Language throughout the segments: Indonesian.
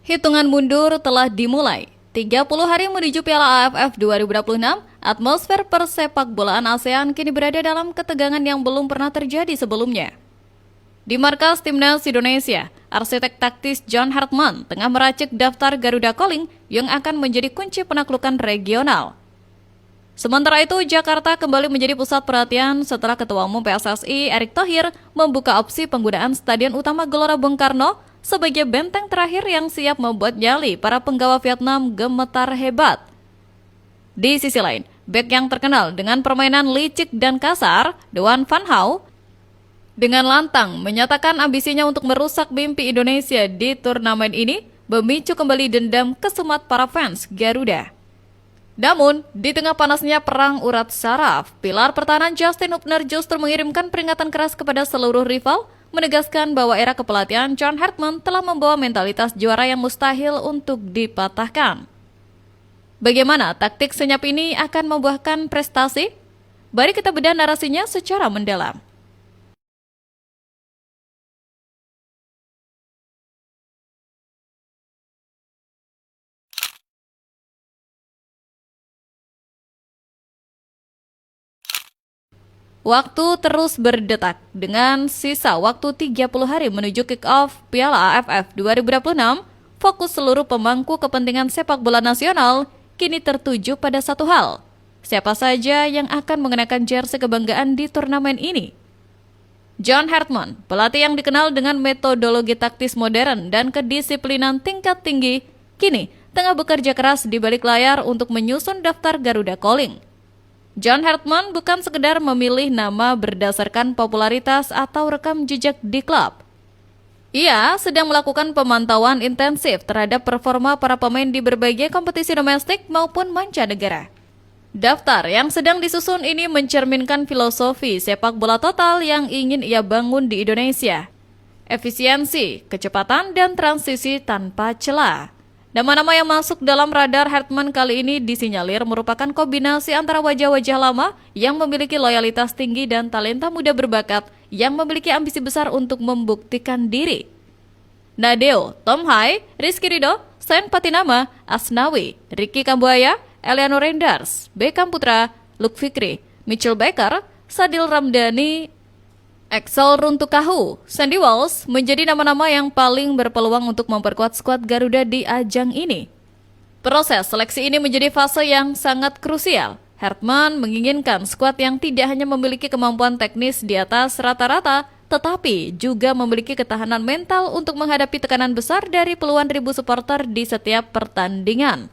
Hitungan mundur telah dimulai. 30 hari menuju Piala AFF 2026, atmosfer persepak bolaan ASEAN kini berada dalam ketegangan yang belum pernah terjadi sebelumnya. Di markas Timnas Indonesia, arsitek taktis John Hartman tengah meracik daftar Garuda Calling yang akan menjadi kunci penaklukan regional. Sementara itu, Jakarta kembali menjadi pusat perhatian setelah Ketua Umum PSSI Erick Thohir membuka opsi penggunaan Stadion Utama Gelora Bung Karno sebagai benteng terakhir yang siap membuat nyali para penggawa Vietnam gemetar hebat. Di sisi lain, bek yang terkenal dengan permainan licik dan kasar, Doan Van Hau, dengan lantang menyatakan ambisinya untuk merusak mimpi Indonesia di turnamen ini, memicu kembali dendam kesumat para fans Garuda. Namun, di tengah panasnya perang urat saraf, pilar pertahanan Justin Hubner justru mengirimkan peringatan keras kepada seluruh rival, menegaskan bahwa era kepelatihan John Hartman telah membawa mentalitas juara yang mustahil untuk dipatahkan. Bagaimana taktik senyap ini akan membuahkan prestasi? Mari kita bedah narasinya secara mendalam. Waktu terus berdetak dengan sisa waktu 30 hari menuju kick-off Piala AFF 2026, fokus seluruh pemangku kepentingan sepak bola nasional kini tertuju pada satu hal. Siapa saja yang akan mengenakan jersey kebanggaan di turnamen ini? John Hartman, pelatih yang dikenal dengan metodologi taktis modern dan kedisiplinan tingkat tinggi, kini tengah bekerja keras di balik layar untuk menyusun daftar Garuda Calling. John Hartman bukan sekedar memilih nama berdasarkan popularitas atau rekam jejak di klub. Ia sedang melakukan pemantauan intensif terhadap performa para pemain di berbagai kompetisi domestik maupun mancanegara. Daftar yang sedang disusun ini mencerminkan filosofi sepak bola total yang ingin ia bangun di Indonesia. Efisiensi, kecepatan, dan transisi tanpa celah. Nama-nama yang masuk dalam radar Hartman kali ini disinyalir merupakan kombinasi antara wajah-wajah lama yang memiliki loyalitas tinggi dan talenta muda berbakat yang memiliki ambisi besar untuk membuktikan diri. Nadeo, Tom Hai, Rizky Ridho, Sen Patinama, Asnawi, Ricky Kambuaya, Eliano Rendars, Beckham Putra, Luke Fikri, Mitchell Baker, Sadil Ramdhani, Axel Runtukahu, Sandy Walsh menjadi nama-nama yang paling berpeluang untuk memperkuat skuad Garuda di ajang ini. Proses seleksi ini menjadi fase yang sangat krusial. Hartman menginginkan skuad yang tidak hanya memiliki kemampuan teknis di atas rata-rata, tetapi juga memiliki ketahanan mental untuk menghadapi tekanan besar dari puluhan ribu supporter di setiap pertandingan.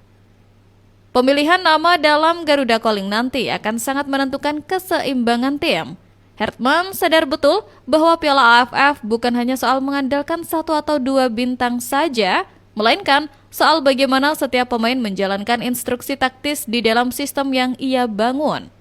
Pemilihan nama dalam Garuda Calling nanti akan sangat menentukan keseimbangan tim. Hartman sadar betul bahwa Piala AFF bukan hanya soal mengandalkan satu atau dua bintang saja, melainkan soal bagaimana setiap pemain menjalankan instruksi taktis di dalam sistem yang ia bangun.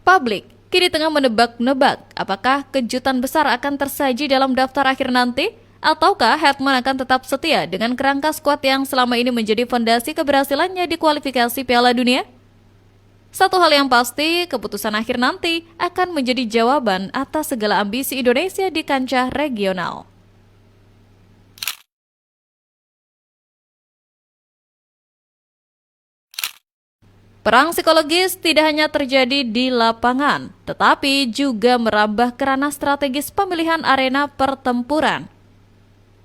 Publik kini tengah menebak-nebak apakah kejutan besar akan tersaji dalam daftar akhir nanti, ataukah Hartman akan tetap setia dengan kerangka skuad yang selama ini menjadi fondasi keberhasilannya di kualifikasi Piala Dunia? Satu hal yang pasti, keputusan akhir nanti akan menjadi jawaban atas segala ambisi Indonesia di kancah regional. Perang psikologis tidak hanya terjadi di lapangan, tetapi juga merambah ke ranah strategis pemilihan arena pertempuran.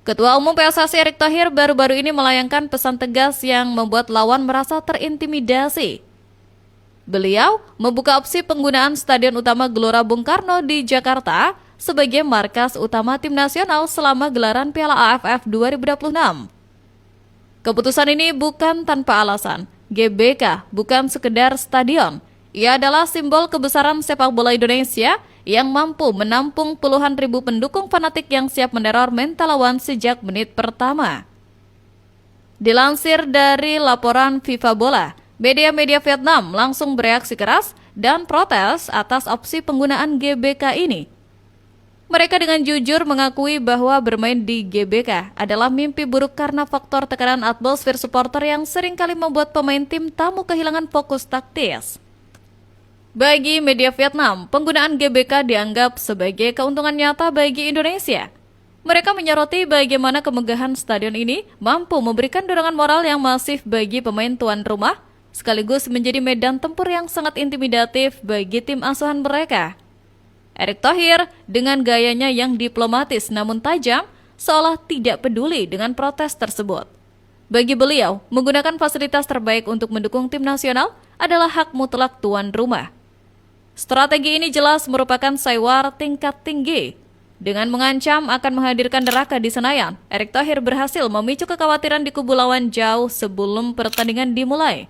Ketua Umum PSSI Erick Thohir baru-baru ini melayangkan pesan tegas yang membuat lawan merasa terintimidasi. Beliau membuka opsi penggunaan Stadion Utama Gelora Bung Karno di Jakarta sebagai markas utama tim nasional selama gelaran Piala AFF 2026. Keputusan ini bukan tanpa alasan. GBK bukan sekedar stadion. Ia adalah simbol kebesaran sepak bola Indonesia yang mampu menampung puluhan ribu pendukung fanatik yang siap meneror mental lawan sejak menit pertama. Dilansir dari laporan FIFA Bola, media-media Vietnam langsung bereaksi keras dan protes atas opsi penggunaan GBK ini. Mereka dengan jujur mengakui bahwa bermain di GBK adalah mimpi buruk karena faktor tekanan atmosfer supporter yang seringkali membuat pemain tim tamu kehilangan fokus taktis. Bagi media Vietnam, penggunaan GBK dianggap sebagai keuntungan nyata bagi Indonesia. Mereka menyoroti bagaimana kemegahan stadion ini mampu memberikan dorongan moral yang masif bagi pemain tuan rumah, sekaligus menjadi medan tempur yang sangat intimidatif bagi tim asuhan mereka. Erick Thohir dengan gayanya yang diplomatis namun tajam, seolah tidak peduli dengan protes tersebut. Bagi beliau, menggunakan fasilitas terbaik untuk mendukung tim nasional adalah hak mutlak tuan rumah. Strategi ini jelas merupakan seywar tingkat tinggi. Dengan mengancam akan menghadirkan neraka di Senayan, Erick Thohir berhasil memicu kekhawatiran di kubu lawan jauh sebelum pertandingan dimulai.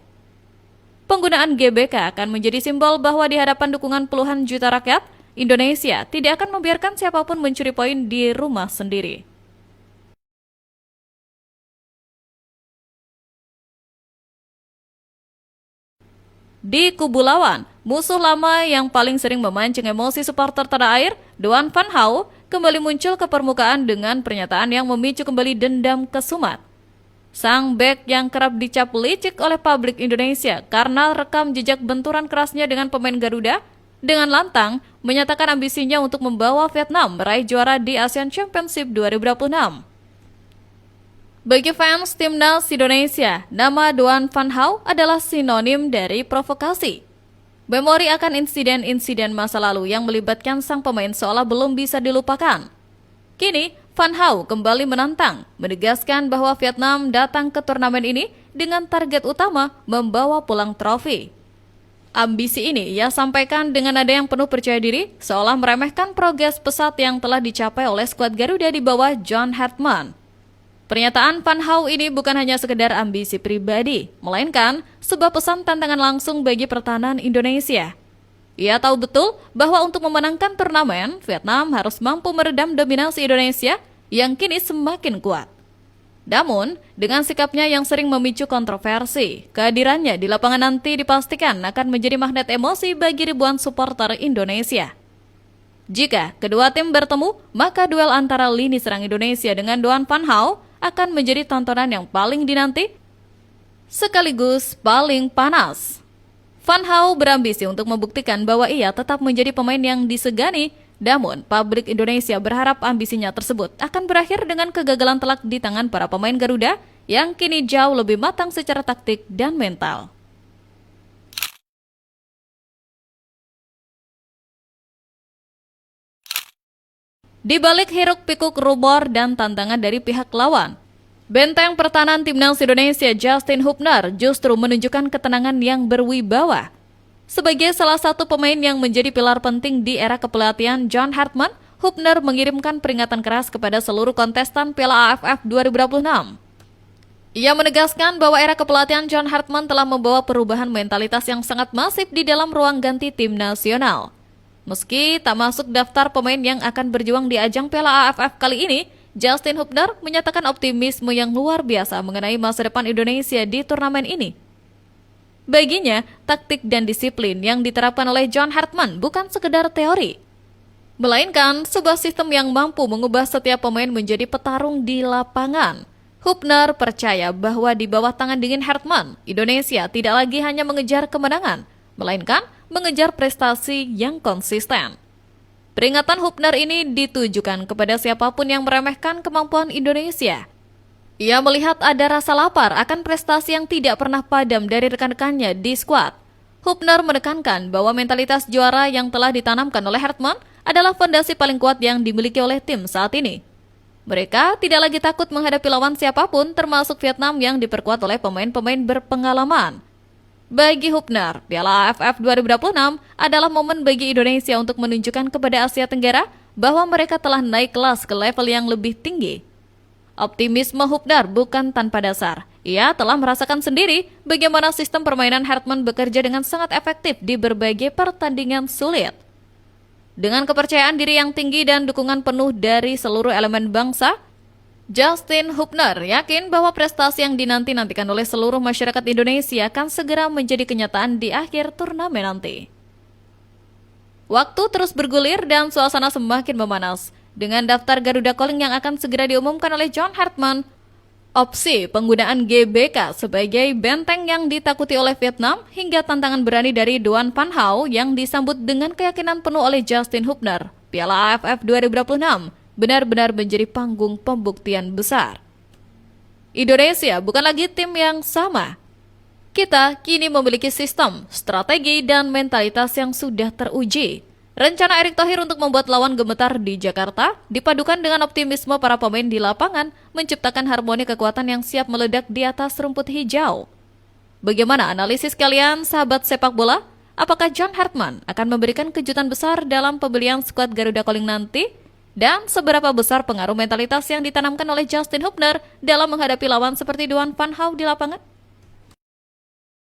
Penggunaan GBK akan menjadi simbol bahwa di hadapan dukungan puluhan juta rakyat, Indonesia tidak akan membiarkan siapapun mencuri poin di rumah sendiri. Di kubu lawan, musuh lama yang paling sering memancing emosi supporter tanah air, Duan Van Hau, kembali muncul ke permukaan dengan pernyataan yang memicu kembali dendam kesumat. Sang bek yang kerap dicap licik oleh publik Indonesia karena rekam jejak benturan kerasnya dengan pemain Garuda, dengan lantang menyatakan ambisinya untuk membawa Vietnam meraih juara di Asian Championship 2026. Bagi fans timnas Indonesia, nama Duan Van Hau adalah sinonim dari provokasi. Memori akan insiden-insiden masa lalu yang melibatkan sang pemain seolah belum bisa dilupakan. Kini, Van Hau kembali menantang, menegaskan bahwa Vietnam datang ke turnamen ini dengan target utama membawa pulang trofi. Ambisi ini ia sampaikan dengan nada yang penuh percaya diri, seolah meremehkan progres pesat yang telah dicapai oleh skuad Garuda di bawah John Hartman. Pernyataan Van Hau ini bukan hanya sekedar ambisi pribadi, melainkan sebuah pesan tantangan langsung bagi pertahanan Indonesia. Ia tahu betul bahwa untuk memenangkan turnamen, Vietnam harus mampu meredam dominasi Indonesia yang kini semakin kuat. Namun, dengan sikapnya yang sering memicu kontroversi, kehadirannya di lapangan nanti dipastikan akan menjadi magnet emosi bagi ribuan supporter Indonesia. Jika kedua tim bertemu, maka duel antara lini serang Indonesia dengan Duan Van Hau akan menjadi tontonan yang paling dinanti, sekaligus paling panas. Van Hau berambisi untuk membuktikan bahwa ia tetap menjadi pemain yang disegani, namun publik Indonesia berharap ambisinya tersebut akan berakhir dengan kegagalan telak di tangan para pemain Garuda yang kini jauh lebih matang secara taktik dan mental. Di balik hiruk-pikuk rumor dan tantangan dari pihak lawan, benteng pertahanan timnas Indonesia Justin Hubner justru menunjukkan ketenangan yang berwibawa. Sebagai salah satu pemain yang menjadi pilar penting di era kepelatihan John Hartman, Hubner mengirimkan peringatan keras kepada seluruh kontestan Piala AFF 2026. Ia menegaskan bahwa era kepelatihan John Hartman telah membawa perubahan mentalitas yang sangat masif di dalam ruang ganti tim nasional. Meski tak masuk daftar pemain yang akan berjuang di ajang Piala AFF kali ini, Justin Hubner menyatakan optimisme yang luar biasa mengenai masa depan Indonesia di turnamen ini. Baginya, taktik dan disiplin yang diterapkan oleh John Hartman bukan sekedar teori, melainkan sebuah sistem yang mampu mengubah setiap pemain menjadi petarung di lapangan. Hubner percaya bahwa di bawah tangan dingin Hartman, Indonesia tidak lagi hanya mengejar kemenangan, melainkan mengejar prestasi yang konsisten. Peringatan Hubner ini ditujukan kepada siapapun yang meremehkan kemampuan Indonesia. Ia melihat ada rasa lapar akan prestasi yang tidak pernah padam dari rekan-rekannya di skuad. Hubner menekankan bahwa mentalitas juara yang telah ditanamkan oleh Hartman adalah fondasi paling kuat yang dimiliki oleh tim saat ini. Mereka tidak lagi takut menghadapi lawan siapapun, termasuk Vietnam yang diperkuat oleh pemain-pemain berpengalaman. Bagi Hubner, Piala AFF 2026 adalah momen bagi Indonesia untuk menunjukkan kepada Asia Tenggara bahwa mereka telah naik kelas ke level yang lebih tinggi. Optimisme Hubner bukan tanpa dasar. Ia telah merasakan sendiri bagaimana sistem permainan Hartman bekerja dengan sangat efektif di berbagai pertandingan sulit. Dengan kepercayaan diri yang tinggi dan dukungan penuh dari seluruh elemen bangsa, Justin Hubner yakin bahwa prestasi yang dinanti-nantikan oleh seluruh masyarakat Indonesia akan segera menjadi kenyataan di akhir turnamen nanti. Waktu terus bergulir dan suasana semakin memanas. Dengan daftar Garuda Calling yang akan segera diumumkan oleh John Hartman, opsi penggunaan GBK sebagai benteng yang ditakuti oleh Vietnam hingga tantangan berani dari Duan Van Hau yang disambut dengan keyakinan penuh oleh Justin Hubner, Piala AFF 2026 benar-benar menjadi panggung pembuktian besar. Indonesia bukan lagi tim yang sama. Kita kini memiliki sistem, strategi, dan mentalitas yang sudah teruji. Rencana Erick Thohir untuk membuat lawan gemetar di Jakarta dipadukan dengan optimisme para pemain di lapangan menciptakan harmoni kekuatan yang siap meledak di atas rumput hijau. Bagaimana analisis kalian, sahabat sepak bola? Apakah John Hartman akan memberikan kejutan besar dalam pembelian skuad Garuda Calling nanti? Dan seberapa besar pengaruh mentalitas yang ditanamkan oleh Justin Hubner dalam menghadapi lawan seperti Duan Van Hau di lapangan?